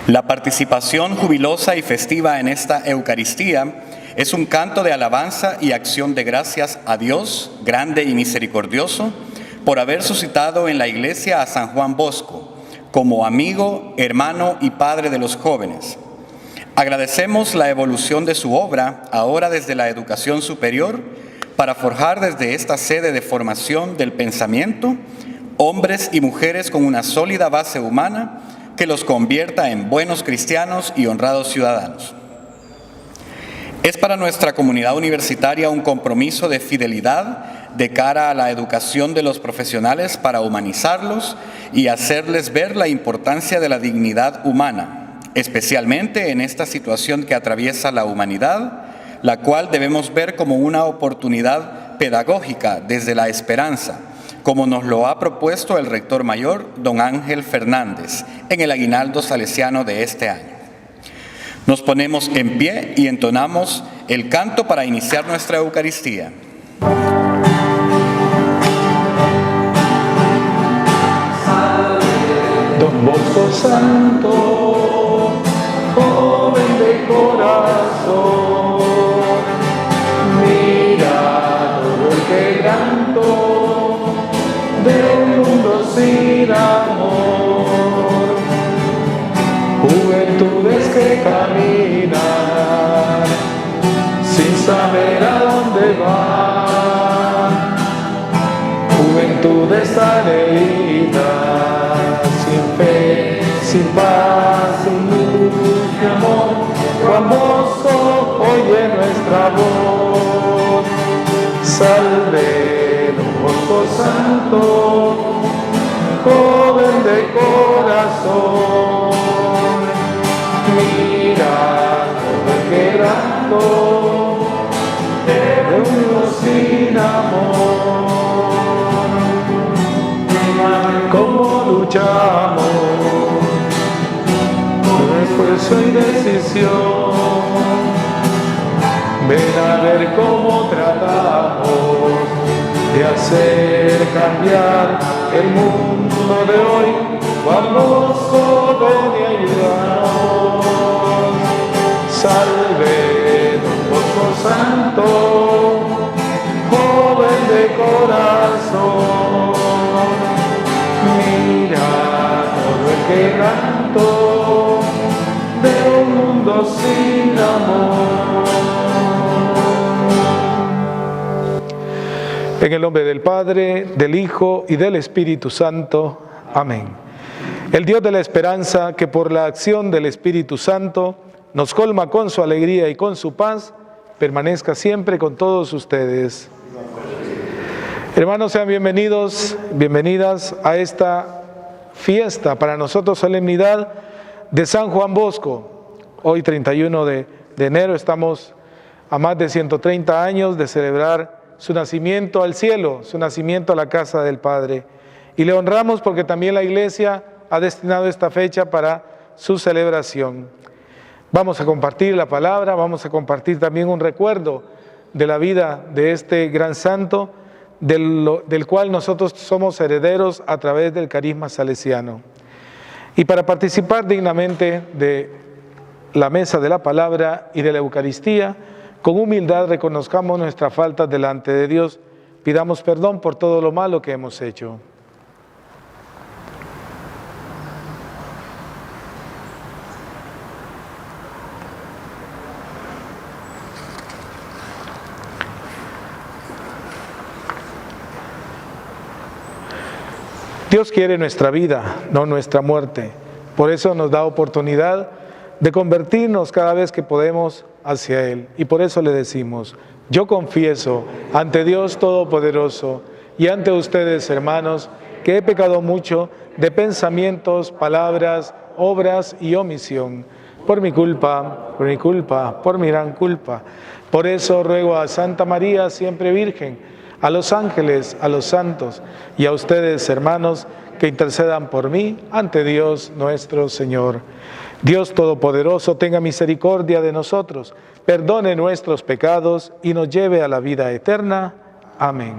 La participación jubilosa y festiva en esta Eucaristía es un canto de alabanza y acción de gracias a Dios, grande y misericordioso, por haber suscitado en la Iglesia a San Juan Bosco, como amigo, hermano y padre de los jóvenes. Agradecemos la evolución de su obra, ahora desde la educación superior, para forjar desde esta sede de formación del pensamiento, hombres y mujeres con una sólida base humana que los convierta en buenos cristianos y honrados ciudadanos. Es para nuestra comunidad universitaria un compromiso de fidelidad de cara a la educación de los profesionales para humanizarlos y hacerles ver la importancia de la dignidad humana, especialmente en esta situación que atraviesa la humanidad, la cual debemos ver como una oportunidad pedagógica desde la esperanza, como nos lo ha propuesto el rector mayor, don Ángel Fernández, en el aguinaldo salesiano de este año. Nos ponemos en pie y entonamos el canto para iniciar nuestra Eucaristía. Don Bosco Santo, joven de corazón, mira todo el quebranto del mundo sin amor, juventudes que caminan sin saber a dónde van, juventudes tan heridas, sin fe, sin paz, sin luz y amor. Juan Bosco, oye nuestra voz. Salve, Don Bosco Santo, joven de corazón. Mira todo el quebranto de un mundo sin amor. ¿Cómo luchamos? Con esfuerzo y decisión. Ven a ver cómo tratamos de hacer cambiar el mundo de hoy. Juan Bosco, ven y ayúdanos. Salve, Don Bosco Santo, joven de corazón. Mira todo el quebranto de un mundo sin amor. En el nombre del Padre, del Hijo y del Espíritu Santo. Amén. El Dios de la esperanza, que por la acción del Espíritu Santo nos colma con su alegría y con su paz, permanezca siempre con todos ustedes. Hermanos, sean bienvenidos, bienvenidas a esta fiesta, para nosotros solemnidad de San Juan Bosco. Hoy 31 de enero estamos a más de 130 años de celebrar su nacimiento al cielo, su nacimiento a la casa del Padre. Y le honramos porque también la Iglesia ha destinado esta fecha para su celebración. Vamos a compartir la palabra, vamos a compartir también un recuerdo de la vida de este gran santo, del cual nosotros somos herederos a través del carisma salesiano. Y para participar dignamente de la mesa de la palabra y de la Eucaristía, con humildad reconozcamos nuestras faltas delante de Dios, pidamos perdón por todo lo malo que hemos hecho. Dios quiere nuestra vida, no nuestra muerte. Por eso nos da oportunidad de convertirnos cada vez que podemos hacia Él. Y por eso le decimos: yo confieso ante Dios Todopoderoso y ante ustedes, hermanos, que he pecado mucho de pensamientos, palabras, obras y omisión, por mi culpa, por mi gran culpa. Por eso ruego a Santa María, siempre Virgen, a los ángeles, a los santos y a ustedes, hermanos, que intercedan por mí ante Dios nuestro Señor. Dios Todopoderoso tenga misericordia de nosotros, perdone nuestros pecados y nos lleve a la vida eterna. Amén.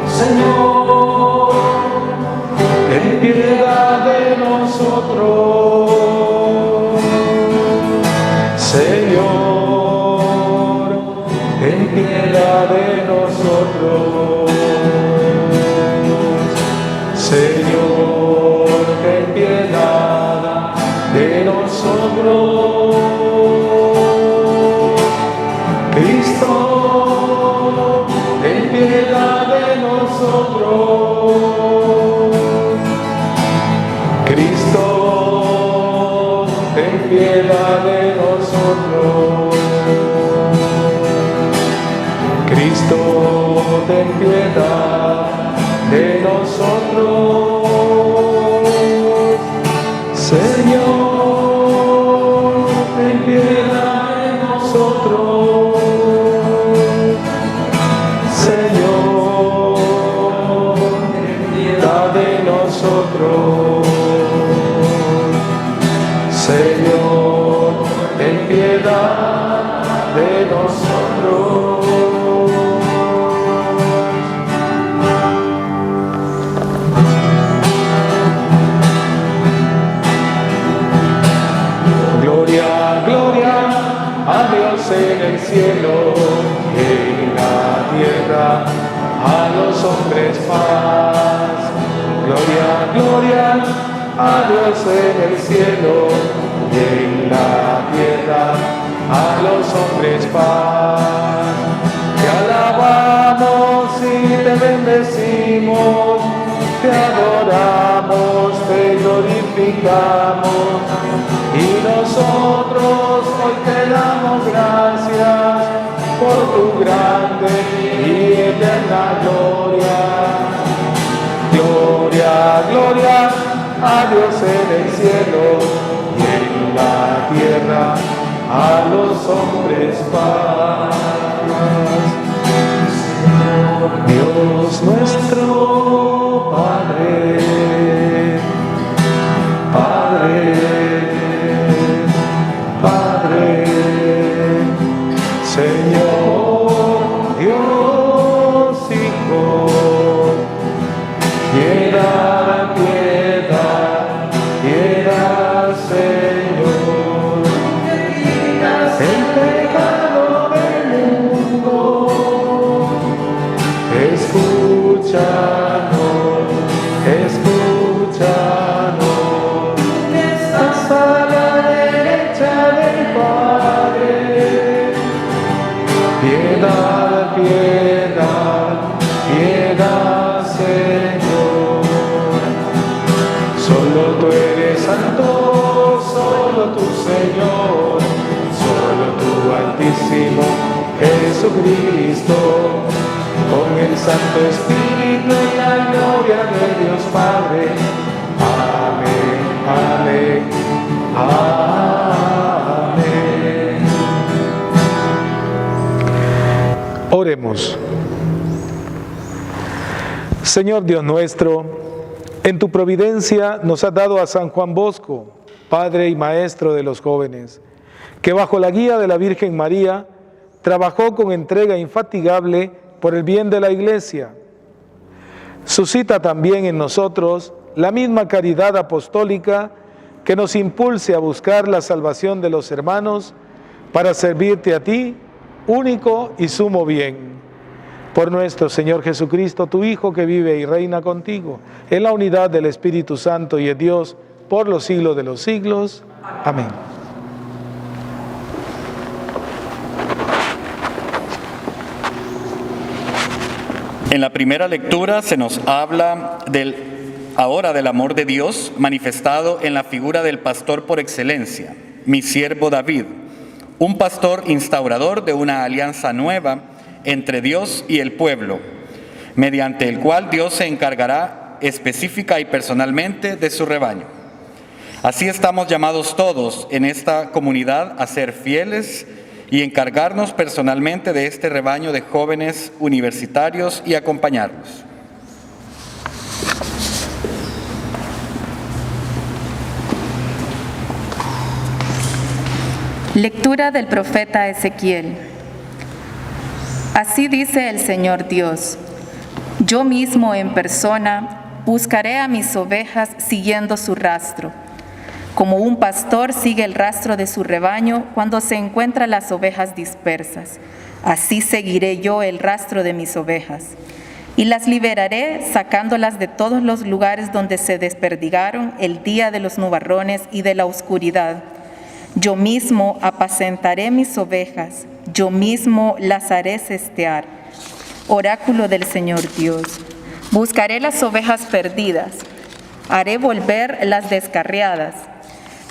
Señor, piedad de nosotros. Señor, ten piedad de nosotros. Cristo, ten piedad de nosotros. Cristo, ten piedad de nosotros. Cristo, ten piedad de nosotros. Señor, ten piedad de nosotros. Señor, ten piedad de nosotros. Señor, ten piedad de nosotros. Gloria, gloria a Dios en el cielo y en la tierra a los hombres paz. Gloria, gloria a Dios en el cielo y en la tierra a los hombres paz. Te alabamos y te bendecimos, te adoramos, te glorificamos y nosotros hoy te damos gracias por tu grande y eterna gloria. Gloria, gloria a Dios en el cielo y en la tierra a los hombres paz. Dios nuestro Padre, Padre, Padre, Señor, Dios Hijo, piedad, piedad, piedad, Señor, el pecado del mundo, escúchanos, escúchanos, estás a la derecha del Padre. Piedad, piedad, piedad, Señor. Solo tú eres santo, solo tú, Señor, solo tú, Altísimo Jesucristo, con el Santo Espíritu en la gloria de Dios Padre. Amén, amén, amén. Oremos. Señor Dios nuestro, en tu providencia nos has dado a San Juan Bosco, padre y maestro de los jóvenes, que bajo la guía de la Virgen María trabajó con entrega infatigable por el bien de la Iglesia. Suscita también en nosotros la misma caridad apostólica que nos impulse a buscar la salvación de los hermanos para servirte a ti, único y sumo bien. Por nuestro Señor Jesucristo, tu Hijo, que vive y reina contigo, en la unidad del Espíritu Santo y es Dios, por los siglos de los siglos. Amén. En la primera lectura se nos habla ahora del amor de Dios manifestado en la figura del pastor por excelencia, mi siervo David, un pastor instaurador de una alianza nueva entre Dios y el pueblo, mediante el cual Dios se encargará específica y personalmente de su rebaño. Así estamos llamados todos en esta comunidad a ser fieles y encargarnos personalmente de este rebaño de jóvenes universitarios y acompañarlos. Lectura del profeta Ezequiel. Así dice el Señor Dios: yo mismo en persona buscaré a mis ovejas siguiendo su rastro, como un pastor sigue el rastro de su rebaño cuando se encuentra las ovejas dispersas. Así seguiré yo el rastro de mis ovejas, y las liberaré sacándolas de todos los lugares donde se desperdigaron el día de los nubarrones y de la oscuridad. Yo mismo apacentaré mis ovejas, yo mismo las haré cestear. Oráculo del Señor Dios. Buscaré las ovejas perdidas, haré volver las descarriadas,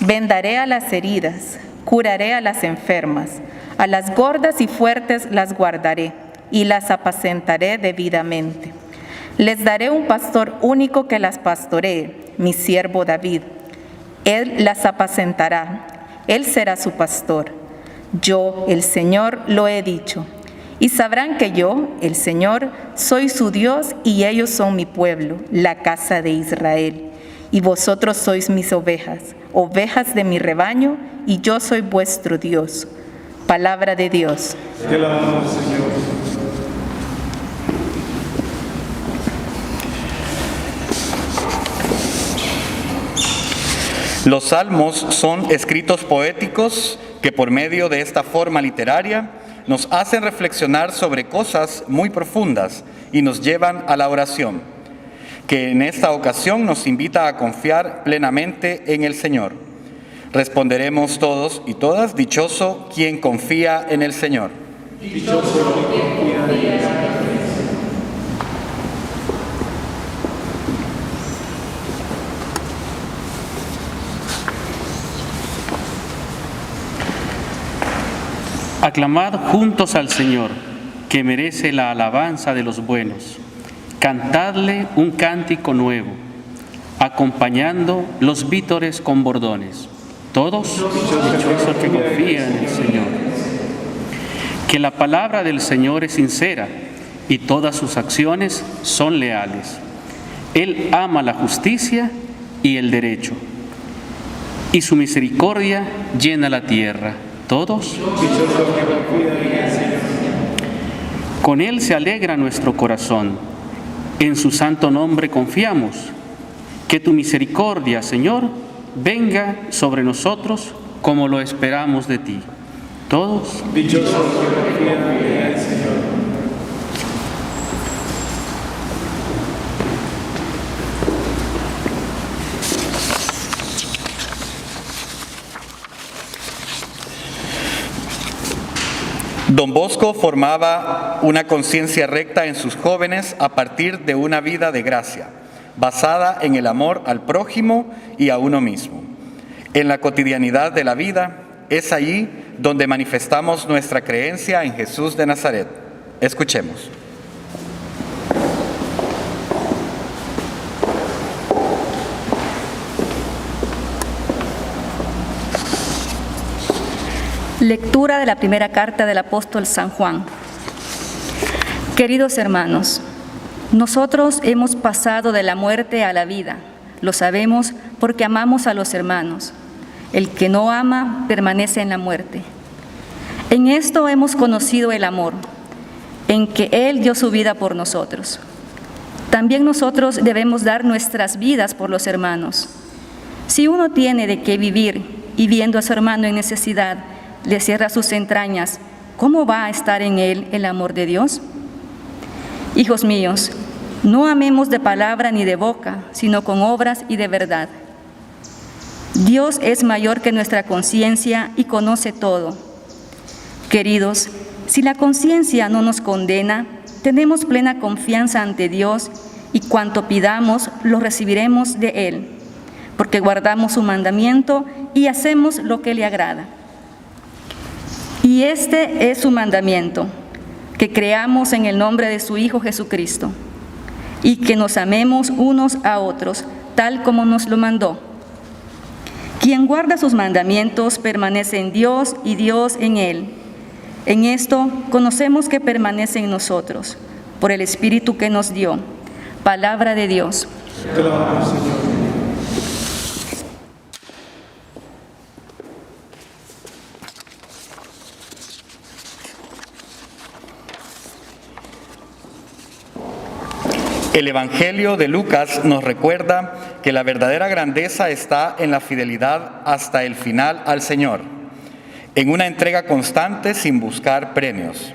vendaré a las heridas, curaré a las enfermas, a las gordas y fuertes las guardaré y las apacentaré debidamente. Les daré un pastor único que las pastoree, mi siervo David. Él las apacentará, él será su pastor. Yo, el Señor, lo he dicho. Y sabrán que yo, el Señor, soy su Dios y ellos son mi pueblo, la casa de Israel. Y vosotros sois mis ovejas, ovejas de mi rebaño, y yo soy vuestro Dios. Palabra de Dios. Te alabamos, Señor. Los salmos son escritos poéticos que por medio de esta forma literaria nos hacen reflexionar sobre cosas muy profundas y nos llevan a la oración, que en esta ocasión nos invita a confiar plenamente en el Señor. Responderemos todos y todas: dichoso quien confía en el Señor. Dichoso quien confía en el Señor. Aclamad juntos al Señor, que merece la alabanza de los buenos. Cantadle un cántico nuevo, acompañando los vítores con bordones. Todos dichosos que confían en el Señor. Que la palabra del Señor es sincera y todas sus acciones son leales. Él ama la justicia y el derecho, y su misericordia llena la tierra. Todos. Con Él se alegra nuestro corazón. En su santo nombre confiamos. Que tu misericordia, Señor, venga sobre nosotros como lo esperamos de ti. Todos. Dichosos que confían en el Señor. Don Bosco formaba una conciencia recta en sus jóvenes a partir de una vida de gracia, basada en el amor al prójimo y a uno mismo. En la cotidianidad de la vida es allí donde manifestamos nuestra creencia en Jesús de Nazaret. Escuchemos. Lectura de la primera carta del apóstol San Juan. Queridos hermanos, nosotros hemos pasado de la muerte a la vida. Lo sabemos porque amamos a los hermanos. El que no ama permanece en la muerte. En esto hemos conocido el amor, en que Él dio su vida por nosotros. También nosotros debemos dar nuestras vidas por los hermanos. Si uno tiene de qué vivir y viendo a su hermano en necesidad, le cierra sus entrañas, ¿cómo va a estar en él el amor de Dios? Hijos míos, no amemos de palabra ni de boca, sino con obras y de verdad. Dios es mayor que nuestra conciencia y conoce todo. Queridos, si la conciencia no nos condena, tenemos plena confianza ante Dios y cuanto pidamos lo recibiremos de Él, porque guardamos su mandamiento y hacemos lo que le agrada. Y este es su mandamiento, que creamos en el nombre de su Hijo Jesucristo, y que nos amemos unos a otros, tal como nos lo mandó. Quien guarda sus mandamientos permanece en Dios y Dios en él. En esto conocemos que permanece en nosotros, por el Espíritu que nos dio. Palabra de Dios. Te alabamos, Señor. El Evangelio de Lucas nos recuerda que la verdadera grandeza está en la fidelidad hasta el final al Señor, en una entrega constante sin buscar premios.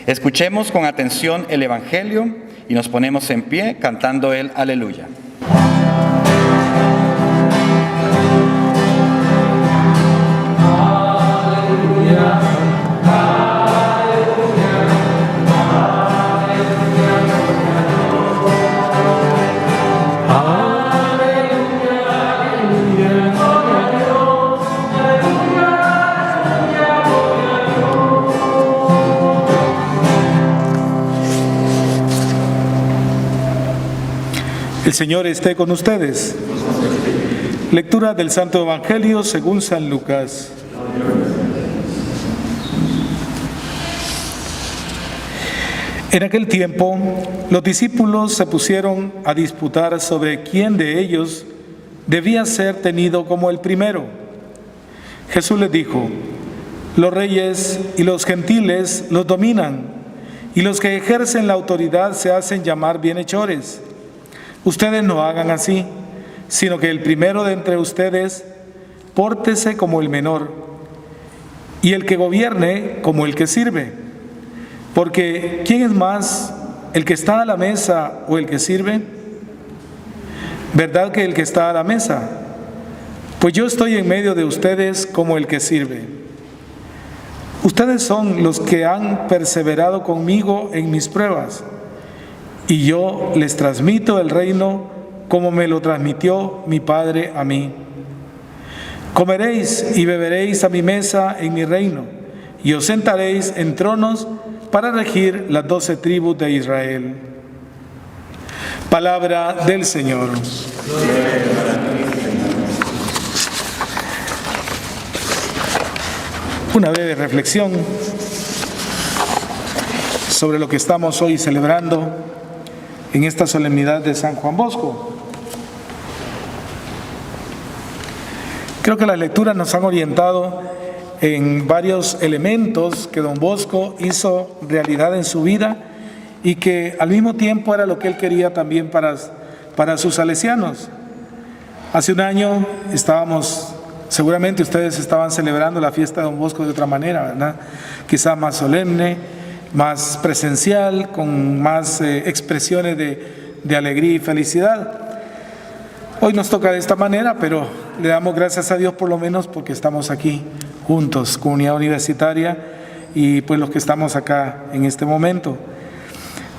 Escuchemos con atención el Evangelio y nos ponemos en pie cantando el Aleluya. El Señor esté con ustedes. Lectura del Santo Evangelio según San Lucas. En aquel tiempo, los discípulos se pusieron a disputar sobre quién de ellos debía ser tenido como el primero. Jesús les dijo: los reyes y los gentiles los dominan, y los que ejercen la autoridad se hacen llamar bienhechores. Ustedes no hagan así, sino que el primero de entre ustedes pórtese como el menor, y el que gobierne como el que sirve. Porque ¿quién es más, el que está a la mesa o el que sirve? ¿Verdad que el que está a la mesa? Pues yo estoy en medio de ustedes como el que sirve. Ustedes son los que han perseverado conmigo en mis pruebas, y yo les transmito el reino como me lo transmitió mi Padre a mí. Comeréis y beberéis a mi mesa en mi reino, y os sentaréis en tronos para regir las 12 tribus de Israel. Palabra del Señor. Una breve reflexión sobre lo que estamos hoy celebrando en esta solemnidad de San Juan Bosco. Creo que las lecturas nos han orientado en varios elementos que don Bosco hizo realidad en su vida y que al mismo tiempo era lo que él quería también para sus salesianos. Hace un año seguramente ustedes estaban celebrando la fiesta de don Bosco de otra manera, ¿verdad? Quizá más solemne, más presencial, con más expresiones de alegría y felicidad. Hoy nos toca de esta manera, pero le damos gracias a Dios por lo menos porque estamos aquí juntos, comunidad universitaria y pues los que estamos acá en este momento.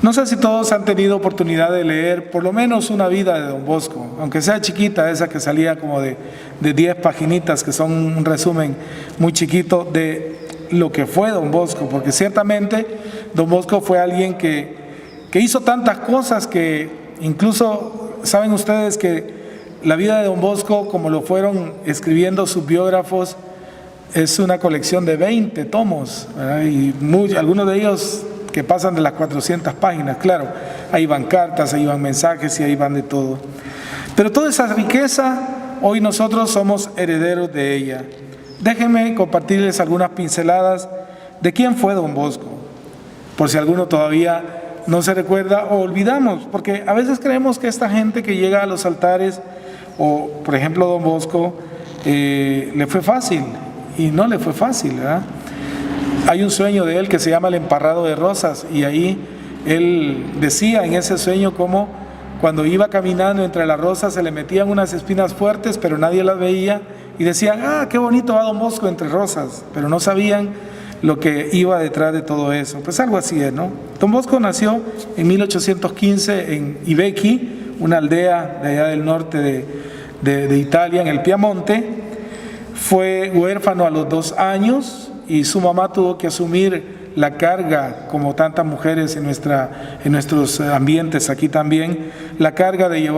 No sé si todos han tenido oportunidad de leer por lo menos una vida de don Bosco, aunque sea chiquita, esa que salía como de 10 paginitas, que son un resumen muy chiquito de lo que fue don Bosco, porque ciertamente don Bosco fue alguien que hizo tantas cosas que incluso saben ustedes que la vida de don Bosco, como lo fueron escribiendo sus biógrafos, es una colección de 20 tomos, ¿verdad? Y algunos de ellos que pasan de las 400 páginas, claro, ahí van cartas, ahí van mensajes y ahí van de todo. Pero toda esa riqueza, hoy nosotros somos herederos de ella. Déjenme compartirles algunas pinceladas de quién fue don Bosco, por si alguno todavía no se recuerda o olvidamos, porque a veces creemos que esta gente que llega a los altares, o por ejemplo don Bosco, le fue fácil, y no le fue fácil, ¿verdad? Hay un sueño de él que se llama el emparrado de rosas, y ahí él decía en ese sueño cómo cuando iba caminando entre las rosas se le metían unas espinas fuertes, pero nadie las veía, y decían: ah, qué bonito va don Bosco entre rosas, pero no sabían lo que iba detrás de todo eso. Pues algo así es, ¿no? Don Bosco nació en 1815 en Ibequi, una aldea de allá del norte de Italia, en el Piamonte. Fue huérfano a los 2 años y su mamá tuvo que asumir la carga, como tantas mujeres en nuestros ambientes aquí también, la carga de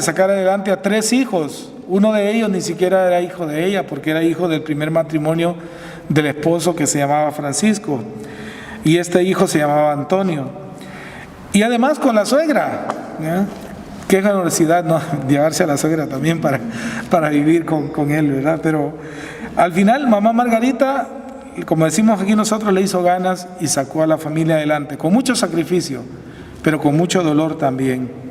sacar adelante a 3 hijos. Uno de ellos ni siquiera era hijo de ella, porque era hijo del primer matrimonio del esposo, que se llamaba Francisco, y este hijo se llamaba Antonio. Y además con la suegra, ¿ya? Qué generosidad, ¿no? Llevarse a la suegra también para vivir con él, ¿verdad? Pero al final mamá Margarita, como decimos aquí nosotros, le hizo ganas y sacó a la familia adelante, con mucho sacrificio, pero con mucho dolor también.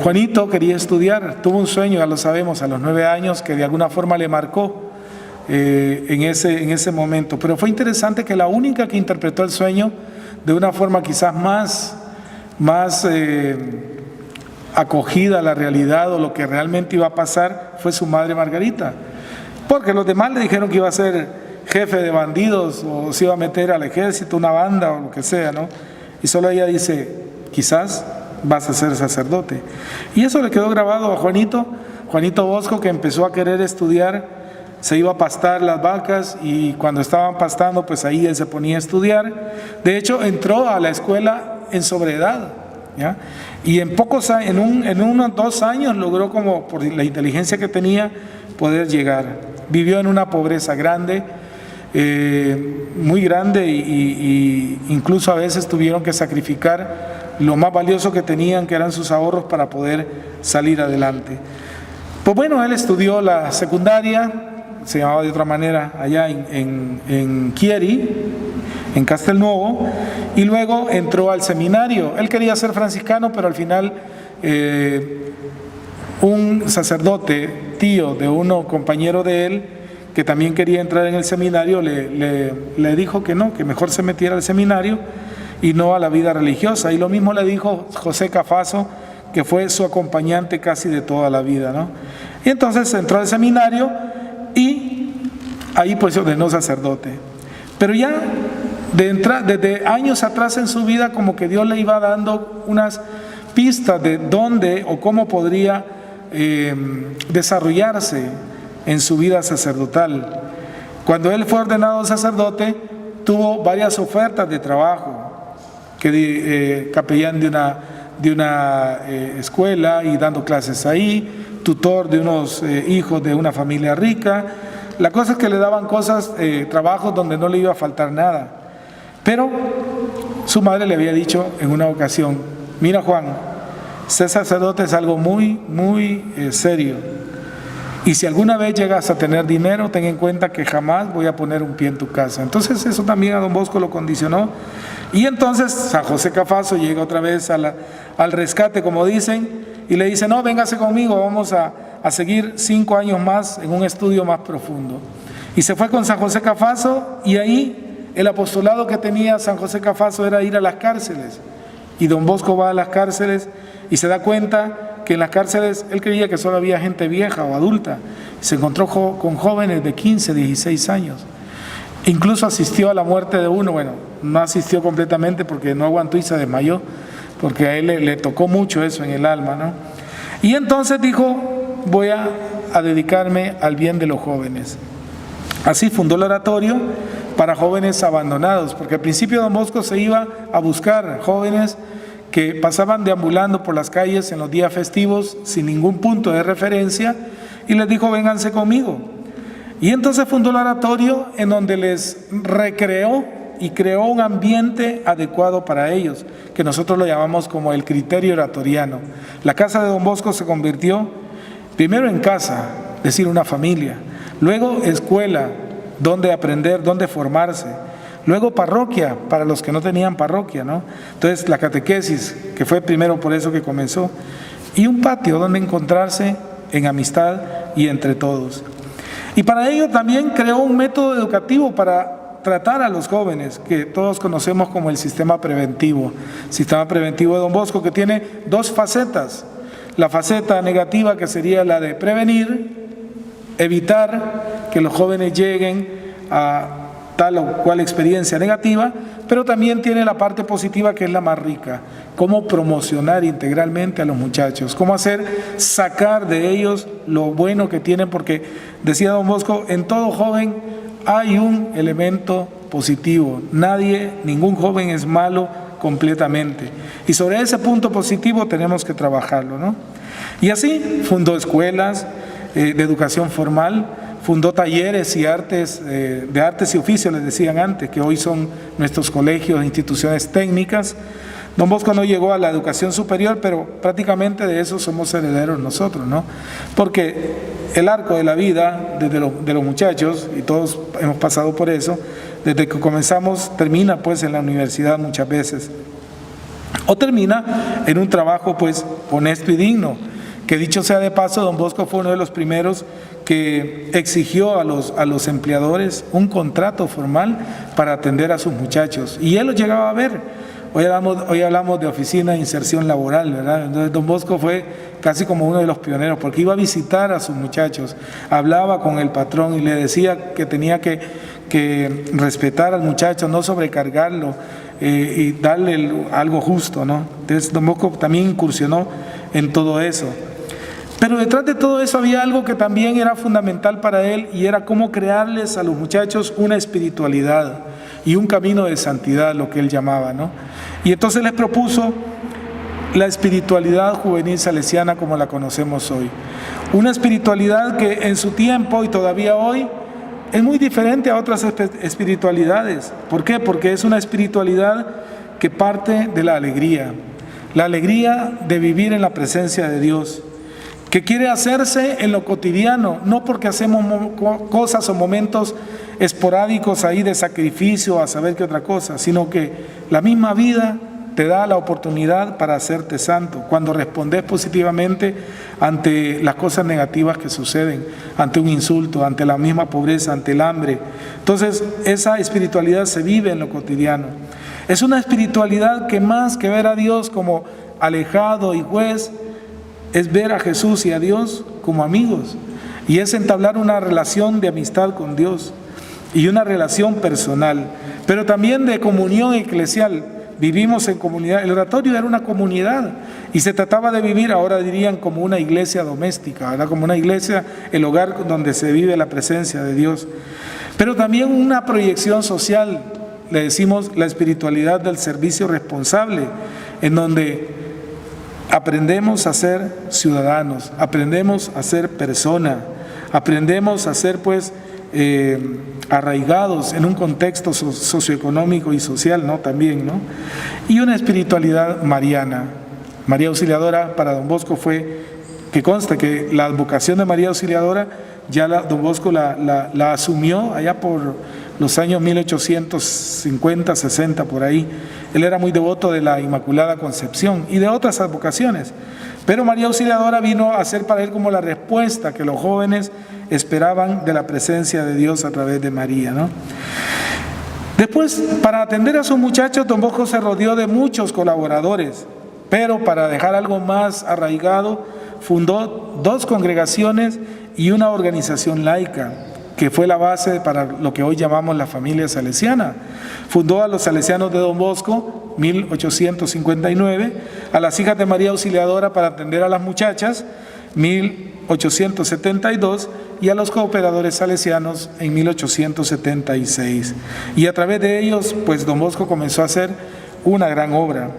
Juanito quería estudiar, tuvo un sueño, ya lo sabemos, a los 9 años, que de alguna forma le marcó. en ese momento. Pero fue interesante que la única que interpretó el sueño de una forma quizás más acogida a la realidad o lo que realmente iba a pasar fue su madre Margarita, porque los demás le dijeron que iba a ser jefe de bandidos o se iba a meter al ejército, una banda o lo que sea, ¿no? Y solo ella dice, quizás vas a ser sacerdote. Y eso le quedó grabado a Juanito Bosco, que empezó a querer estudiar. Se iba a pastar las vacas y cuando estaban pastando, pues ahí él se ponía a estudiar. De hecho, entró a la escuela en sobredad, ¿ya? Y en unos 2 años logró, como por la inteligencia que tenía, poder llegar. Vivió en una pobreza grande, muy grande, y incluso a veces tuvieron que sacrificar lo más valioso que tenían, que eran sus ahorros, para poder salir adelante. Pues bueno, él estudió la secundaria, se llamaba de otra manera allá en Chieri, en Castelnuovo, y luego entró al seminario. Él quería ser franciscano, pero al final un sacerdote, tío de uno compañero de él, que también quería entrar en el seminario, le dijo que no, que mejor se metiera al seminario y no a la vida religiosa. Y lo mismo le dijo José Cafaso, que fue su acompañante casi de toda la vida, ¿no? Y entonces entró al seminario y ahí pues se ordenó sacerdote. Pero ya desde años atrás en su vida, como que Dios le iba dando unas pistas de dónde o cómo podría desarrollarse en su vida sacerdotal. Cuando él fue ordenado sacerdote, tuvo varias ofertas de trabajo, capellán de una escuela y dando clases ahí, tutor de unos hijos de una familia rica. La cosa es que le daban trabajos donde no le iba a faltar nada. Pero su madre le había dicho en una ocasión, mira Juan, ser sacerdote es algo muy, muy serio. Y si alguna vez llegas a tener dinero, ten en cuenta que jamás voy a poner un pie en tu casa. Entonces eso también a don Bosco lo condicionó. Y entonces San José Cafaso llega otra vez al rescate, como dicen, y le dice, no, véngase conmigo, vamos a seguir 5 años más en un estudio más profundo. Y se fue con San José Cafaso, y ahí el apostolado que tenía San José Cafaso era ir a las cárceles. Y don Bosco va a las cárceles y se da cuenta que en las cárceles él creía que solo había gente vieja o adulta. Se encontró con jóvenes de 15, 16 años. Incluso asistió a la muerte de uno. Bueno, no asistió completamente porque no aguantó y se desmayó, porque a él le tocó mucho eso en el alma, ¿no? Y entonces dijo, voy a dedicarme al bien de los jóvenes. Así fundó el oratorio para jóvenes abandonados, porque al principio don Bosco se iba a buscar jóvenes que pasaban deambulando por las calles en los días festivos sin ningún punto de referencia, y les dijo, vénganse conmigo. Y entonces fundó el oratorio en donde les recreó y creó un ambiente adecuado para ellos, que nosotros lo llamamos como el criterio oratoriano. La casa de don Bosco se convirtió primero en casa, es decir, una familia, luego escuela, donde aprender, donde formarse, luego parroquia, para los que no tenían parroquia, ¿no? Entonces la catequesis, que fue primero por eso que comenzó, y un patio donde encontrarse en amistad y entre todos. Y para ello también creó un método educativo para tratar a los jóvenes, que todos conocemos como el sistema preventivo de don Bosco, que tiene 2 facetas. La faceta negativa, que sería la de prevenir, evitar que los jóvenes lleguen a tal o cual experiencia negativa, pero también tiene la parte positiva, que es la más rica: cómo promocionar integralmente a los muchachos, cómo sacar de ellos lo bueno que tienen, porque decía don Bosco, en todo joven hay un elemento positivo, ningún joven es malo completamente, y sobre ese punto positivo tenemos que trabajarlo, ¿no? Y así fundó escuelas de educación formal, fundó talleres y de artes y oficios, les decían antes, que hoy son nuestros colegios e instituciones técnicas. Don Bosco no llegó a la educación superior, pero prácticamente de eso somos herederos nosotros, ¿no? Porque el arco de la vida de los muchachos, y todos hemos pasado por eso, desde que comenzamos, termina pues en la universidad muchas veces, o termina en un trabajo pues honesto y digno, que dicho sea de paso, don Bosco fue uno de los primeros que exigió a los empleadores un contrato formal para atender a sus muchachos. Y él los llegaba a ver. Hoy hablamos de oficina de inserción laboral, ¿verdad? Entonces don Bosco fue casi como uno de los pioneros, porque iba a visitar a sus muchachos, hablaba con el patrón y le decía que tenía que respetar al muchacho, no sobrecargarlo y darle algo justo, ¿no? Entonces don Bosco también incursionó en todo eso. Pero detrás de todo eso había algo que también era fundamental para él, y era cómo crearles a los muchachos una espiritualidad y un camino de santidad, lo que él llamaba, ¿no? Y entonces les propuso la espiritualidad juvenil salesiana como la conocemos hoy. Una espiritualidad que en su tiempo y todavía hoy es muy diferente a otras espiritualidades. ¿Por qué? Porque es una espiritualidad que parte de la alegría de vivir en la presencia de Dios, que quiere hacerse en lo cotidiano, no porque hacemos cosas o momentos esporádicos ahí de sacrificio a saber qué otra cosa, sino que la misma vida te da la oportunidad para hacerte santo, cuando respondes positivamente ante las cosas negativas que suceden, ante un insulto, ante la misma pobreza, ante el hambre. Entonces, esa espiritualidad se vive en lo cotidiano. Es una espiritualidad que más que ver a Dios como alejado y juez, es ver a Jesús y a Dios como amigos, y es entablar una relación de amistad con Dios y una relación personal, pero también de comunión eclesial. Vivimos en comunidad. El oratorio era una comunidad y se trataba de vivir, ahora dirían, como una iglesia doméstica, ¿verdad? Como una iglesia, el hogar donde se vive la presencia de Dios, pero también una proyección social. Le decimos la espiritualidad del servicio responsable, en donde aprendemos a ser ciudadanos, aprendemos a ser persona, aprendemos a ser arraigados en un contexto socioeconómico y social, ¿no? También, ¿no? Y una espiritualidad mariana. María Auxiliadora para don Bosco fue, que consta que la vocación de María Auxiliadora ya don Bosco la asumió allá por los años 1850, 60, por ahí. Él era muy devoto de la Inmaculada Concepción y de otras advocaciones, pero María Auxiliadora vino a ser para él como la respuesta que los jóvenes esperaban de la presencia de Dios a través de María, ¿no? Después, para atender a sus muchachos, don Bosco se rodeó de muchos colaboradores, pero para dejar algo más arraigado, fundó 2 congregaciones y una organización laica, que fue la base para lo que hoy llamamos la familia salesiana. Fundó a los salesianos de don Bosco, 1859, a las hijas de María Auxiliadora para atender a las muchachas, 1872, y a los cooperadores salesianos en 1876. Y a través de ellos, pues don Bosco comenzó a hacer una gran obra.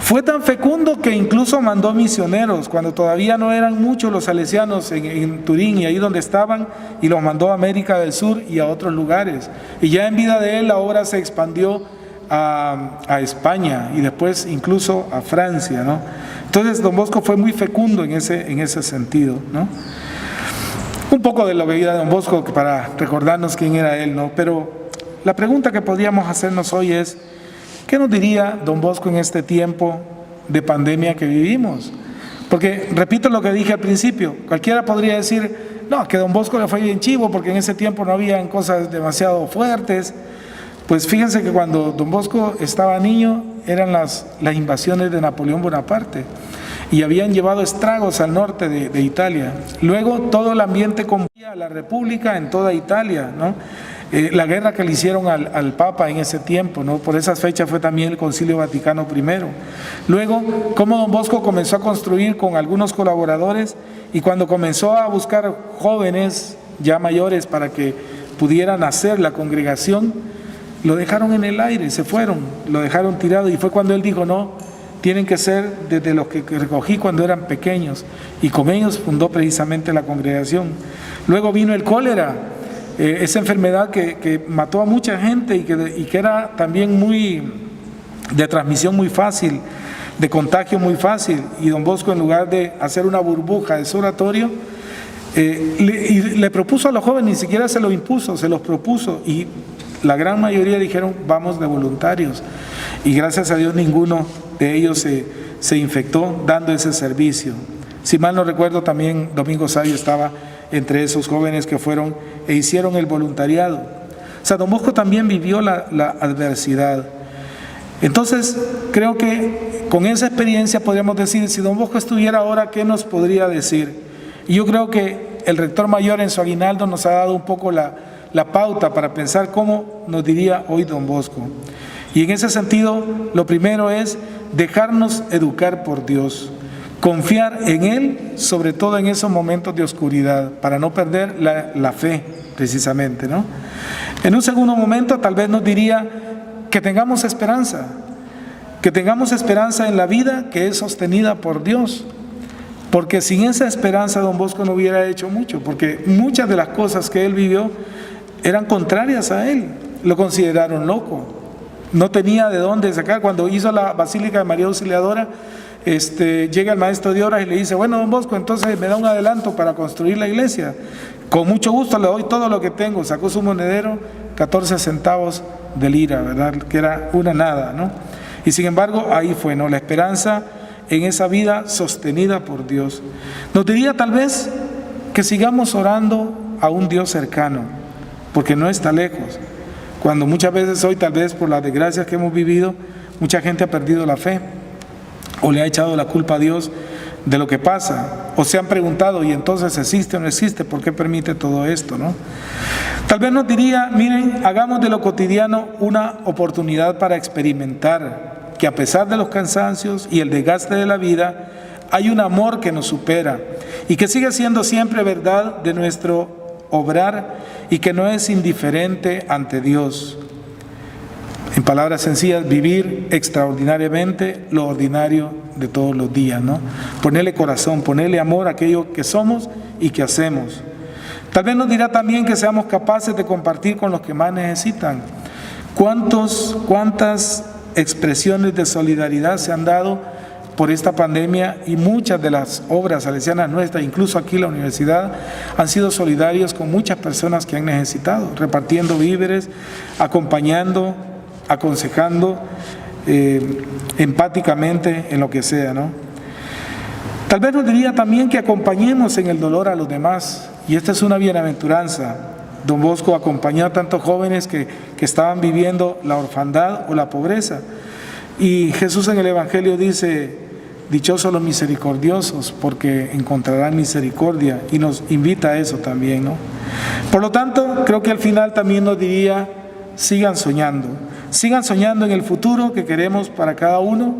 Fue tan fecundo que incluso mandó misioneros cuando todavía no eran muchos los salesianos en Turín y ahí donde estaban, y los mandó a América del Sur y a otros lugares. Y ya en vida de él la obra se expandió a España y después incluso a Francia, ¿no? Entonces don Bosco fue muy fecundo en ese sentido, ¿no? Un poco de la vida de don Bosco para recordarnos quién era él, ¿no? Pero la pregunta que podríamos hacernos hoy es: ¿qué nos diría don Bosco en este tiempo de pandemia que vivimos? Porque, repito lo que dije al principio, cualquiera podría decir, no, que don Bosco le fue bien chivo porque en ese tiempo no habían cosas demasiado fuertes. Pues fíjense que cuando don Bosco estaba niño eran las invasiones de Napoleón Bonaparte y habían llevado estragos al norte de Italia. Luego todo el ambiente convivía a la República en toda Italia, ¿no? La guerra que le hicieron al Papa en ese tiempo, ¿no? Por esas fechas fue también el Concilio Vaticano I. Luego, cómo don Bosco comenzó a construir con algunos colaboradores, y cuando comenzó a buscar jóvenes ya mayores para que pudieran hacer la congregación, lo dejaron en el aire, se fueron, lo dejaron tirado, y fue cuando él dijo, no, tienen que ser desde los que recogí cuando eran pequeños, y con ellos fundó precisamente la congregación. Luego vino el cólera, esa enfermedad que mató a mucha gente y que era también de transmisión muy fácil, de contagio muy fácil, y don Bosco, en lugar de hacer una burbuja de su oratorio, le propuso a los jóvenes, ni siquiera se lo impuso, se los propuso, y la gran mayoría dijeron, vamos de voluntarios, y gracias a Dios ninguno de ellos se infectó dando ese servicio. Si mal no recuerdo, también Domingo Sabio estaba entre esos jóvenes que fueron e hicieron el voluntariado. O sea, don Bosco también vivió la adversidad. Entonces, creo que con esa experiencia podríamos decir, si don Bosco estuviera ahora, ¿qué nos podría decir? Y yo creo que el rector mayor en su aguinaldo nos ha dado un poco la pauta para pensar cómo nos diría hoy don Bosco. Y en ese sentido, lo primero es dejarnos educar por Dios, confiar en Él, sobre todo en esos momentos de oscuridad, para no perder la fe, precisamente, ¿no? En un segundo momento, tal vez nos diría que tengamos esperanza en la vida que es sostenida por Dios, porque sin esa esperanza don Bosco no hubiera hecho mucho, porque muchas de las cosas que él vivió eran contrarias a él, lo consideraron loco, no tenía de dónde sacar. Cuando hizo la Basílica de María Auxiliadora, llega el maestro de obras y le dice, bueno, don Bosco, entonces me da un adelanto para construir la iglesia. Con mucho gusto le doy todo lo que tengo. Sacó su monedero, 14 centavos de lira, ¿verdad? Que era una nada, ¿no? Y sin embargo, ahí fue, ¿no? La esperanza en esa vida sostenida por Dios. Nos diría tal vez que sigamos orando a un Dios cercano, porque no está lejos. Cuando muchas veces hoy, tal vez por las desgracias que hemos vivido, mucha gente ha perdido la fe o le ha echado la culpa a Dios de lo que pasa, o se han preguntado, ¿y entonces existe o no existe? ¿Por qué permite todo esto, no? Tal vez nos diría, miren, hagamos de lo cotidiano una oportunidad para experimentar que a pesar de los cansancios y el desgaste de la vida, hay un amor que nos supera y que sigue siendo siempre verdad de nuestro obrar y que no es indiferente ante Dios. En palabras sencillas, vivir extraordinariamente lo ordinario de todos los días, ¿no? Ponerle corazón, ponerle amor a aquello que somos y que hacemos. Tal vez nos dirá también que seamos capaces de compartir con los que más necesitan. ¿Cuántas expresiones de solidaridad se han dado por esta pandemia? Y muchas de las obras salesianas nuestras, incluso aquí en la universidad, han sido solidarios con muchas personas que han necesitado, repartiendo víveres, acompañando, aconsejando, empáticamente en lo que sea, ¿no? Tal vez nos diría también que acompañemos en el dolor a los demás, y esta es una bienaventuranza. Don Bosco acompañó a tantos jóvenes que estaban viviendo la orfandad o la pobreza, y Jesús en el Evangelio dice, dichosos los misericordiosos, porque encontrarán misericordia, y nos invita a eso también, ¿no? Por lo tanto, creo que al final también nos diría, sigan soñando en el futuro que queremos para cada uno,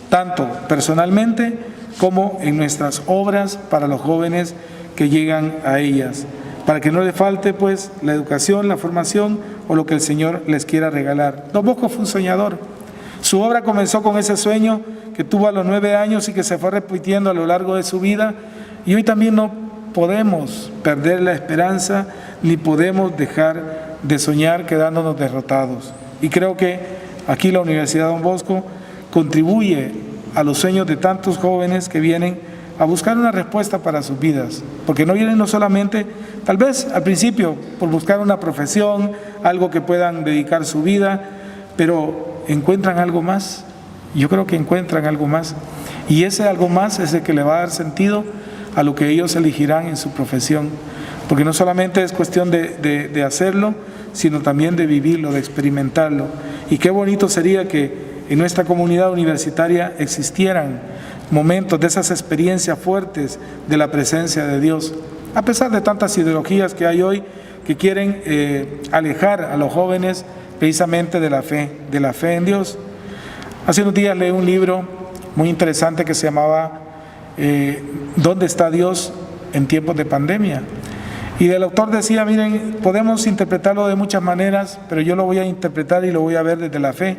tanto personalmente como en nuestras obras para los jóvenes que llegan a ellas, para que no les falte pues la educación, la formación o lo que el Señor les quiera regalar. Don Bosco fue un soñador. Su obra comenzó con ese sueño que tuvo a los 9 años y que se fue repitiendo a lo largo de su vida, y hoy también no podemos perder la esperanza ni podemos dejar de soñar quedándonos derrotados. Y creo que aquí la Universidad Don Bosco contribuye a los sueños de tantos jóvenes que vienen a buscar una respuesta para sus vidas, porque no vienen no solamente, tal vez al principio, por buscar una profesión, algo que puedan dedicar su vida, pero encuentran algo más. Yo creo que encuentran algo más, y ese algo más es el que le va a dar sentido a lo que ellos elegirán en su profesión, porque no solamente es cuestión de hacerlo, sino también de vivirlo, de experimentarlo. Y qué bonito sería que en nuestra comunidad universitaria existieran momentos de esas experiencias fuertes de la presencia de Dios, a pesar de tantas ideologías que hay hoy que quieren alejar a los jóvenes precisamente de la fe en Dios. Hace unos días leí un libro muy interesante que se llamaba ¿Dónde está Dios en tiempos de pandemia? Y el autor decía, miren, podemos interpretarlo de muchas maneras, pero yo lo voy a interpretar y lo voy a ver desde la fe,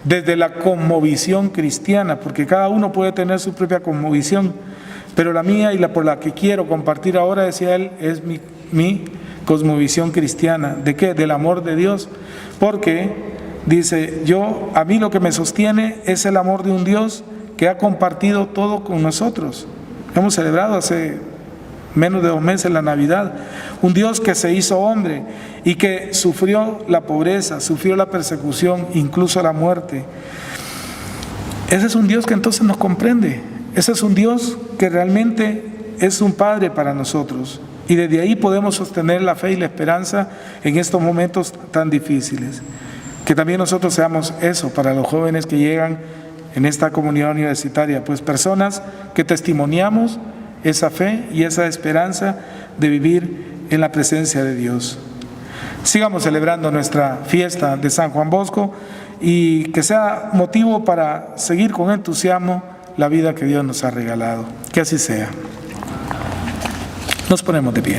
desde la cosmovisión cristiana, porque cada uno puede tener su propia cosmovisión, pero la mía y la por la que quiero compartir ahora, decía él, es mi cosmovisión cristiana. ¿De qué? Del amor de Dios, porque dice, a mí lo que me sostiene es el amor de un Dios que ha compartido todo con nosotros. Hemos celebrado hace menos de 2 meses la Navidad, un Dios que se hizo hombre y que sufrió la pobreza, sufrió la persecución, incluso la muerte. Ese es un Dios que entonces nos comprende, ese es un Dios que realmente es un Padre para nosotros. Y desde ahí podemos sostener la fe y la esperanza en estos momentos tan difíciles. Que también nosotros seamos eso para los jóvenes que llegan en esta comunidad universitaria, pues personas que testimoniamos esa fe y esa esperanza de vivir en la presencia de Dios. Sigamos celebrando nuestra fiesta de San Juan Bosco y que sea motivo para seguir con entusiasmo la vida que Dios nos ha regalado. Que así sea. Nos ponemos de pie.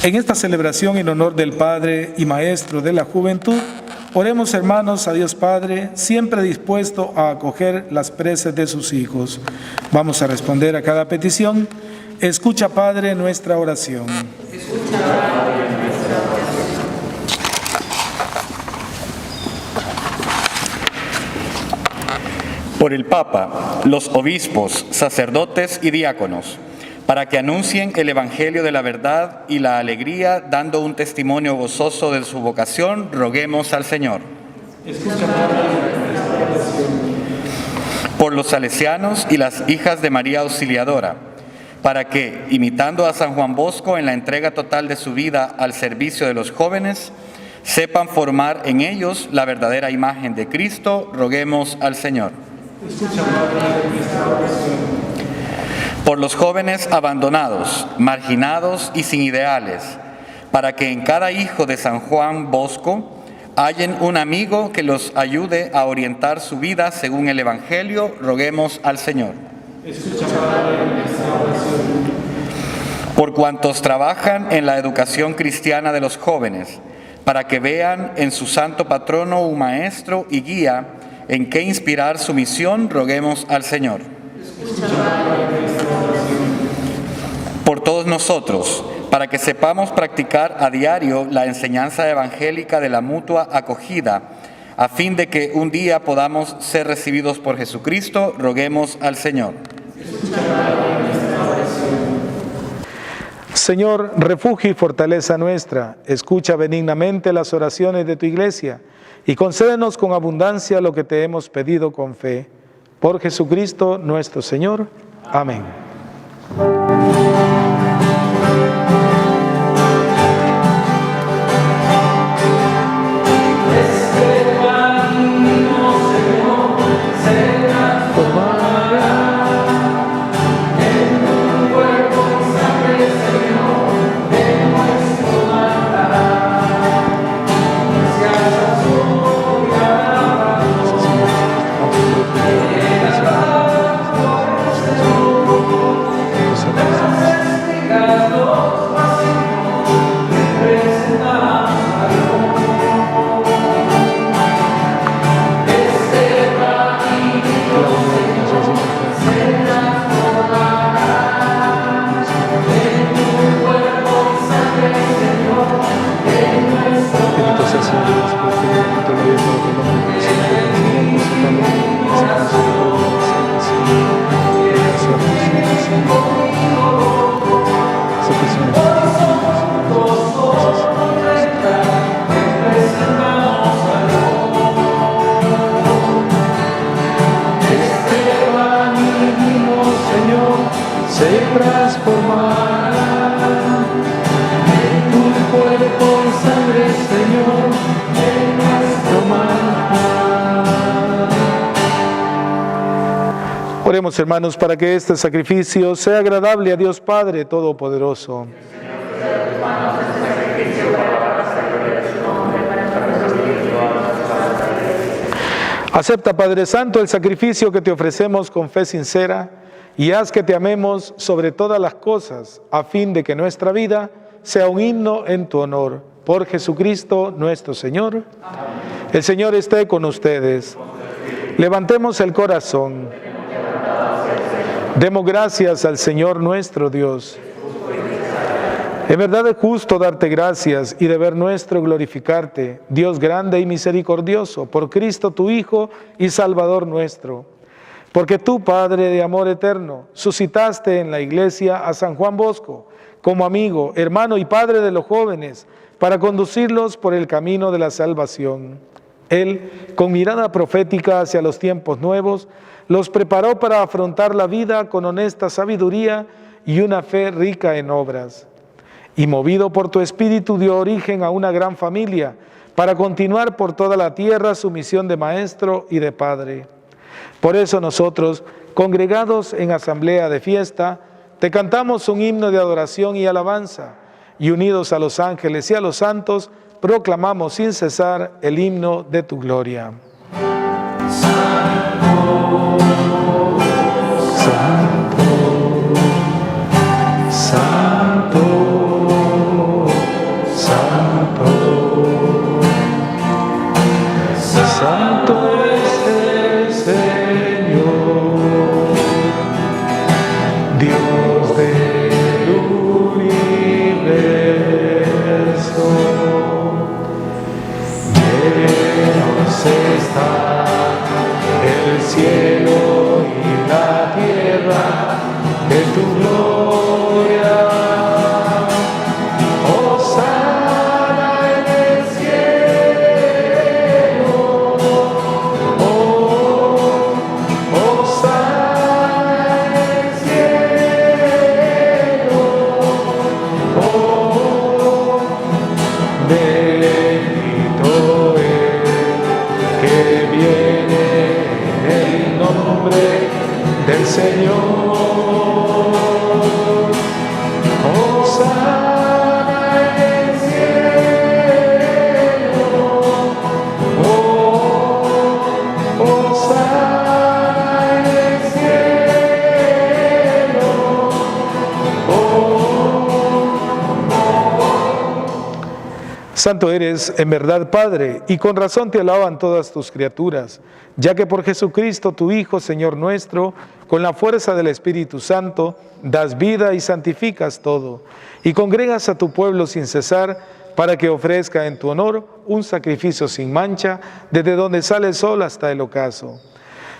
En esta celebración en honor del Padre y Maestro de la juventud, oremos, hermanos, a Dios Padre, siempre dispuesto a acoger las preces de sus hijos. Vamos a responder a cada petición. Escucha, Padre, nuestra oración. Escucha, Padre, nuestra oración. Por el Papa, los obispos, sacerdotes y diáconos, para que anuncien el Evangelio de la verdad y la alegría, dando un testimonio gozoso de su vocación, roguemos al Señor. Escucha, Padre, nuestra oración. Por los salesianos y las hijas de María Auxiliadora, para que, imitando a San Juan Bosco en la entrega total de su vida al servicio de los jóvenes, sepan formar en ellos la verdadera imagen de Cristo, roguemos al Señor. Escucha, Padre, nuestra oración. Por los jóvenes abandonados, marginados y sin ideales, para que en cada hijo de San Juan Bosco hallen un amigo que los ayude a orientar su vida según el Evangelio, roguemos al Señor. Escucha, Padre, nuestra oración. Por cuantos trabajan en la educación cristiana de los jóvenes, para que vean en su santo patrono un maestro y guía en qué inspirar su misión, roguemos al Señor. Escucha, Padre, nuestra oración. Por todos nosotros, para que sepamos practicar a diario la enseñanza evangélica de la mutua acogida, a fin de que un día podamos ser recibidos por Jesucristo, roguemos al Señor. Escucha, Padre, nuestra oración. Señor, refugio y fortaleza nuestra, escucha benignamente las oraciones de tu iglesia y concédenos con abundancia lo que te hemos pedido con fe. Por Jesucristo nuestro Señor. Amén. Oremos, hermanos, para que este sacrificio sea agradable a Dios Padre Todopoderoso. Acepta, Padre Santo, el sacrificio que te ofrecemos con fe sincera y haz que te amemos sobre todas las cosas, a fin de que nuestra vida sea un himno en tu honor. Por Jesucristo nuestro Señor. Amén. El Señor esté con ustedes. Levantemos el corazón. Demos gracias al Señor nuestro Dios. En verdad es justo darte gracias y deber nuestro glorificarte, Dios grande y misericordioso, por Cristo tu Hijo y Salvador nuestro. Porque tú, Padre de amor eterno, suscitaste en la Iglesia a San Juan Bosco, como amigo, hermano y padre de los jóvenes, para conducirlos por el camino de la salvación. Él, con mirada profética hacia los tiempos nuevos, los preparó para afrontar la vida con honesta sabiduría y una fe rica en obras. Y movido por tu Espíritu dio origen a una gran familia, para continuar por toda la tierra su misión de maestro y de padre. Por eso nosotros, congregados en asamblea de fiesta, te cantamos un himno de adoración y alabanza, y unidos a los ángeles y a los santos, proclamamos sin cesar el himno de tu gloria. Santo, Santo, Santo, Santo, Santo es el Señor, Dios del universo. Llenos está el cielo y la tierra de tu gloria. Hosana en el cielo, hosana en el cielo, bendito el que viene en el nombre del Señor. Hosana en el cielo, hosana en el cielo, Santo eres en verdad, Padre, y con razón te alaban todas tus criaturas, ya que por Jesucristo, tu Hijo, Señor nuestro, con la fuerza del Espíritu Santo, das vida y santificas todo, y congregas a tu pueblo sin cesar, para que ofrezca en tu honor un sacrificio sin mancha, desde donde sale el sol hasta el ocaso.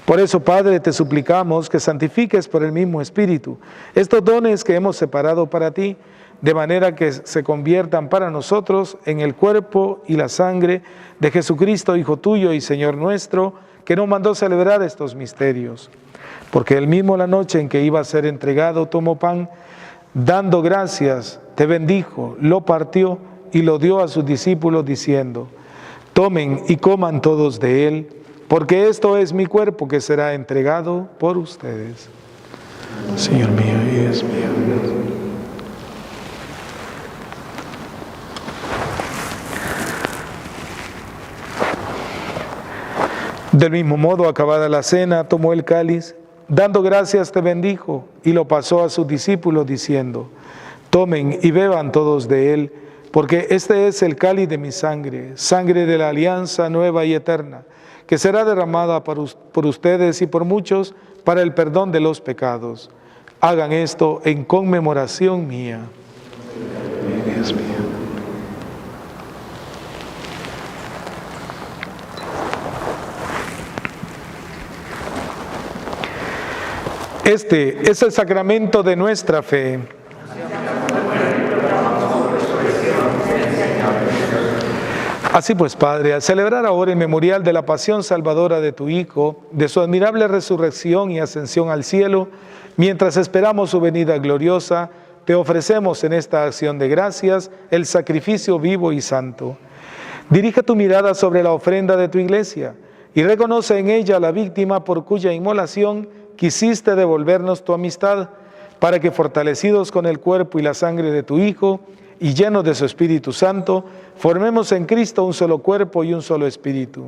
Por eso, Padre, te suplicamos que santifiques por el mismo Espíritu estos dones que hemos separado para ti, de manera que se conviertan para nosotros en el cuerpo y la sangre de Jesucristo, Hijo tuyo y Señor nuestro, que nos mandó celebrar estos misterios. Porque él mismo, la noche en que iba a ser entregado, tomó pan, dando gracias, te bendijo, lo partió y lo dio a sus discípulos diciendo: tomen y coman todos de él, porque esto es mi cuerpo que será entregado por ustedes. Señor mío y Dios mío. Del mismo modo, acabada la cena, tomó el cáliz, dando gracias te bendijo y lo pasó a sus discípulos diciendo: tomen y beban todos de él, porque este es el cáliz de mi sangre, sangre de la alianza nueva y eterna, que será derramada por ustedes y por muchos para el perdón de los pecados. Hagan esto en conmemoración mía. Dios mío. Este es el sacramento de nuestra fe. Así pues, Padre, al celebrar ahora el memorial de la pasión salvadora de tu Hijo, de su admirable resurrección y ascensión al cielo, mientras esperamos su venida gloriosa, te ofrecemos en esta acción de gracias el sacrificio vivo y santo. Dirige tu mirada sobre la ofrenda de tu iglesia y reconoce en ella la víctima por cuya inmolación quisiste devolvernos tu amistad, para que fortalecidos con el cuerpo y la sangre de tu Hijo y llenos de su Espíritu Santo, formemos en Cristo un solo cuerpo y un solo espíritu.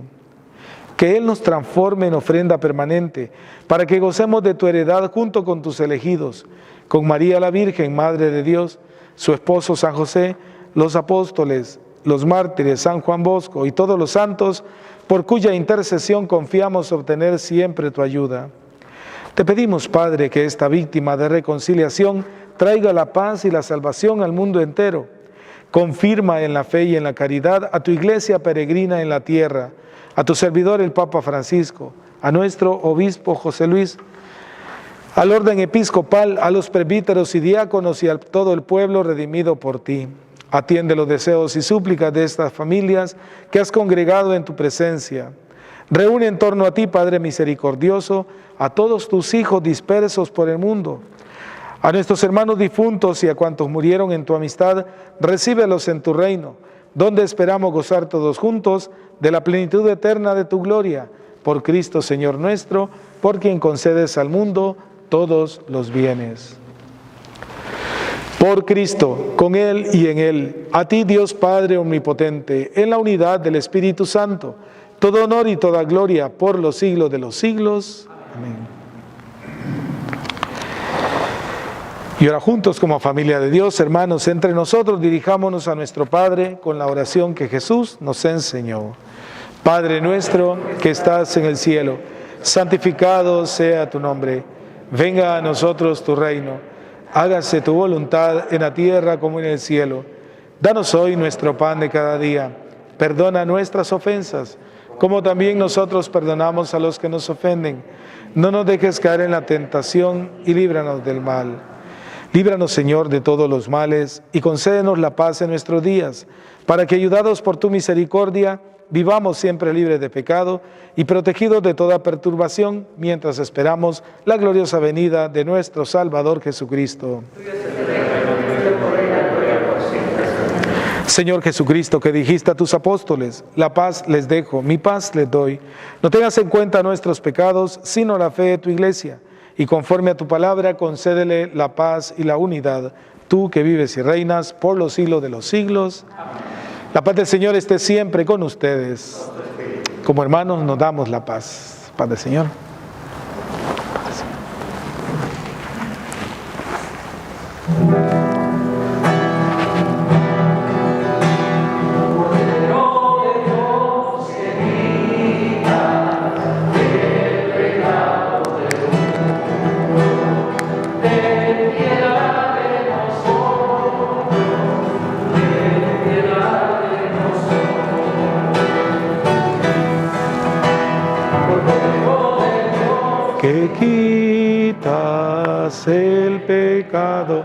Que Él nos transforme en ofrenda permanente, para que gocemos de tu heredad junto con tus elegidos, con María la Virgen, Madre de Dios, su esposo San José, los apóstoles, los mártires, San Juan Bosco y todos los santos, por cuya intercesión confiamos obtener siempre tu ayuda. Te pedimos, Padre, que esta víctima de reconciliación traiga la paz y la salvación al mundo entero. Confirma en la fe y en la caridad a tu iglesia peregrina en la tierra, a tu servidor el Papa Francisco, a nuestro obispo José Luis, al orden episcopal, a los presbíteros y diáconos y a todo el pueblo redimido por ti. Atiende los deseos y súplicas de estas familias que has congregado en tu presencia. Reúne en torno a ti, Padre misericordioso, a todos tus hijos dispersos por el mundo. A nuestros hermanos difuntos y a cuantos murieron en tu amistad, recíbelos en tu reino, donde esperamos gozar todos juntos de la plenitud eterna de tu gloria. Por Cristo, Señor nuestro, por quien concedes al mundo todos los bienes. Por Cristo, con Él y en Él, a ti Dios Padre omnipotente, en la unidad del Espíritu Santo, todo honor y toda gloria por los siglos de los siglos. Amén. Y ahora juntos como familia de Dios, hermanos, entre nosotros dirijámonos a nuestro Padre con la oración que Jesús nos enseñó. Padre nuestro que estás en el cielo, santificado sea tu nombre. Venga a nosotros tu reino. Hágase tu voluntad en la tierra como en el cielo. Danos hoy nuestro pan de cada día. Perdona nuestras ofensas, como también nosotros perdonamos a los que nos ofenden. No nos dejes caer en la tentación y líbranos del mal. Líbranos, Señor, de todos los males y concédenos la paz en nuestros días, para que, ayudados por tu misericordia, vivamos siempre libres de pecado y protegidos de toda perturbación, mientras esperamos la gloriosa venida de nuestro Salvador Jesucristo. Señor Jesucristo, que dijiste a tus apóstoles, la paz les dejo, mi paz les doy. No tengas en cuenta nuestros pecados, sino la fe de tu iglesia. Y conforme a tu palabra, concédele la paz y la unidad, tú que vives y reinas por los siglos de los siglos. La paz del Señor esté siempre con ustedes. Como hermanos nos damos la paz. Paz del Señor. Que quitas el pecado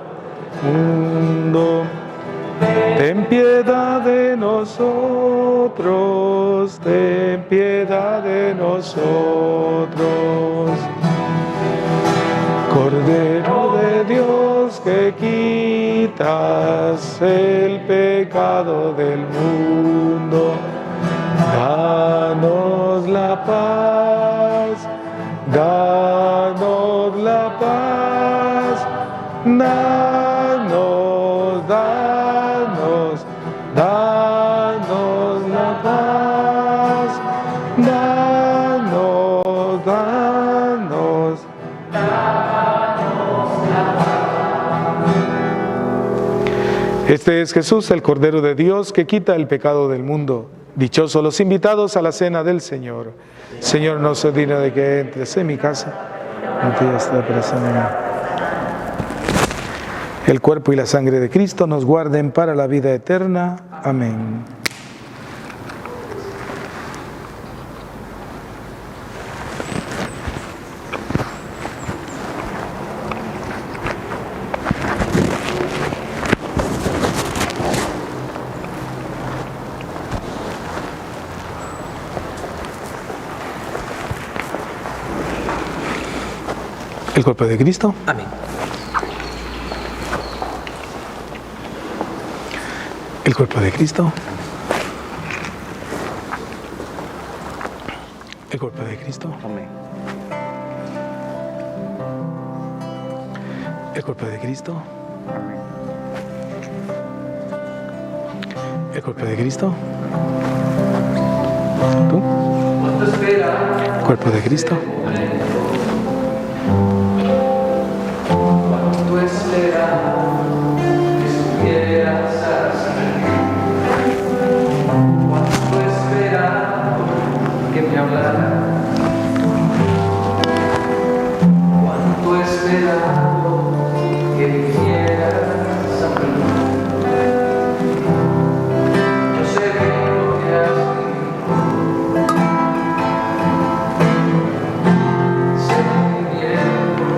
mundo, ten piedad de nosotros, ten piedad de nosotros. Cordero de Dios, que quitas el pecado del mundo, danos la paz. Danos la paz, danos la paz, danos la paz. Este es Jesús, el Cordero de Dios, que quita el pecado del mundo. Dichosos los invitados a la cena del Señor. Señor, no soy digno de que entres en mi casa. No te está presente. El cuerpo y la sangre de Cristo nos guarden para la vida eterna. Amén. El cuerpo de Cristo. Amén. El cuerpo de Cristo. El cuerpo de Cristo. Amén. El cuerpo de Cristo. El cuerpo de Cristo. ¿Tú? El cuerpo de Cristo.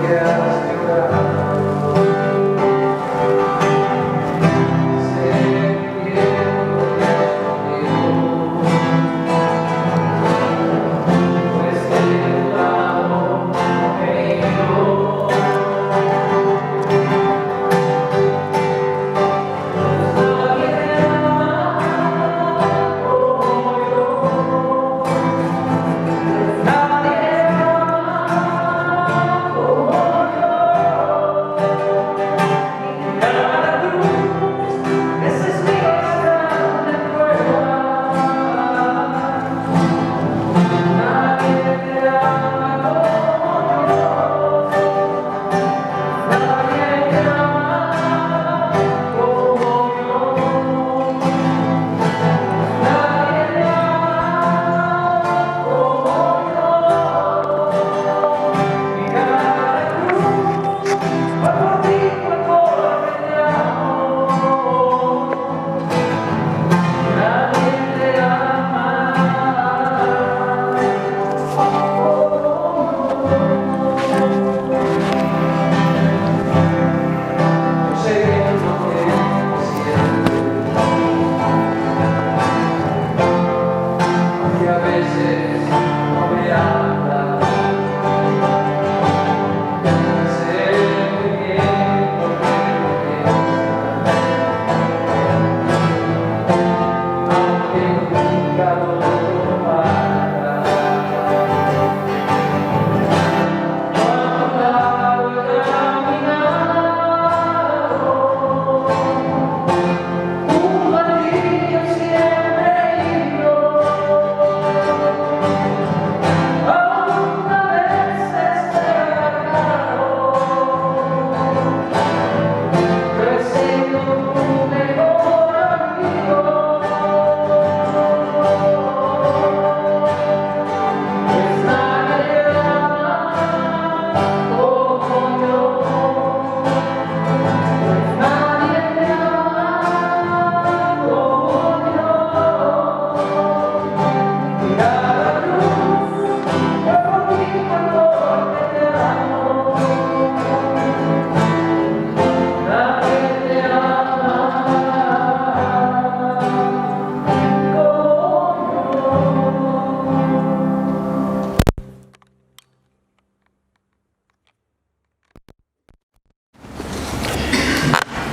Yeah.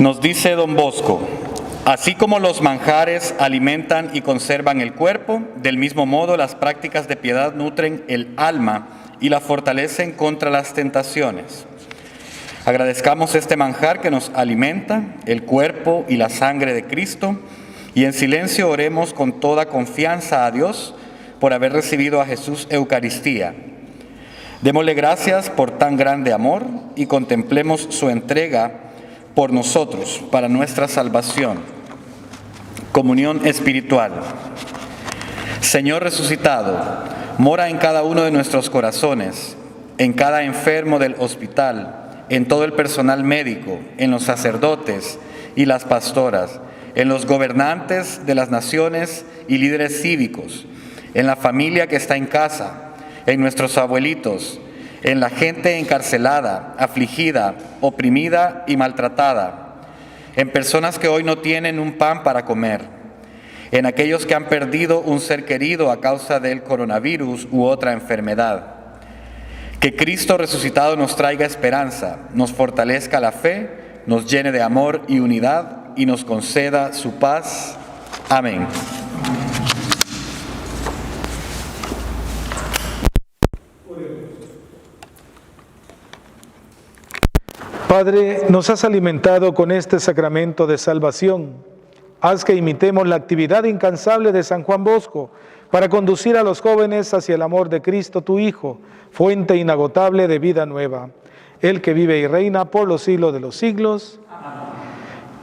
Nos dice don Bosco: así como los manjares alimentan y conservan el cuerpo, del mismo modo las prácticas de piedad nutren el alma y la fortalecen contra las tentaciones. Agradezcamos este manjar que nos alimenta, el cuerpo y la sangre de Cristo, y en silencio oremos con toda confianza a Dios por haber recibido a Jesús Eucaristía. Démosle gracias por tan grande amor y contemplemos su entrega por nosotros, para nuestra salvación. Comunión espiritual. Señor resucitado, mora en cada uno de nuestros corazones, en cada enfermo del hospital, en todo el personal médico, en los sacerdotes y las pastoras, en los gobernantes de las naciones y líderes cívicos, en la familia que está en casa, en nuestros abuelitos, en la gente encarcelada, afligida, oprimida y maltratada, en personas que hoy no tienen un pan para comer, en aquellos que han perdido un ser querido a causa del coronavirus u otra enfermedad. Que Cristo resucitado nos traiga esperanza, nos fortalezca la fe, nos llene de amor y unidad y nos conceda su paz. Amén. Padre, nos has alimentado con este sacramento de salvación. Haz que imitemos la actividad incansable de San Juan Bosco para conducir a los jóvenes hacia el amor de Cristo, tu Hijo, fuente inagotable de vida nueva. Él que vive y reina por los siglos de los siglos.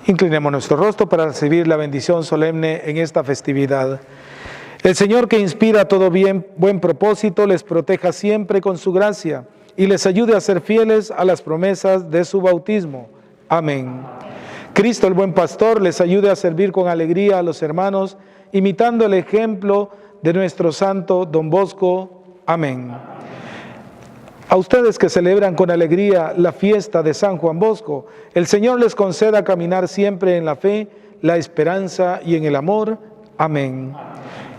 Inclinemos nuestro rostro para recibir la bendición solemne en esta festividad. El Señor, que inspira todo buen propósito, les proteja siempre con su gracia y les ayude a ser fieles a las promesas de su bautismo. Amén. Cristo, el buen pastor, les ayude a servir con alegría a los hermanos, imitando el ejemplo de nuestro santo don Bosco. Amén. A ustedes que celebran con alegría la fiesta de San Juan Bosco, el Señor les conceda caminar siempre en la fe, la esperanza y en el amor. Amén.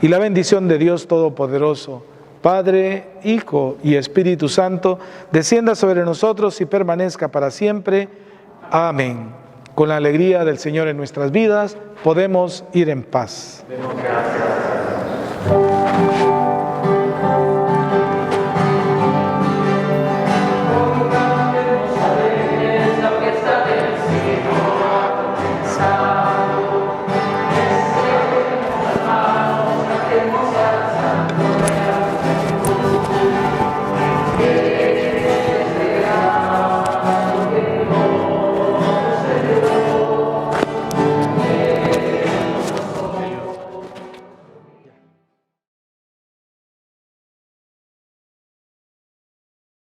Y la bendición de Dios Todopoderoso, Padre, Hijo y Espíritu Santo, descienda sobre nosotros y permanezca para siempre. Amén. Con la alegría del Señor en nuestras vidas, podemos ir en paz. Demos gracias.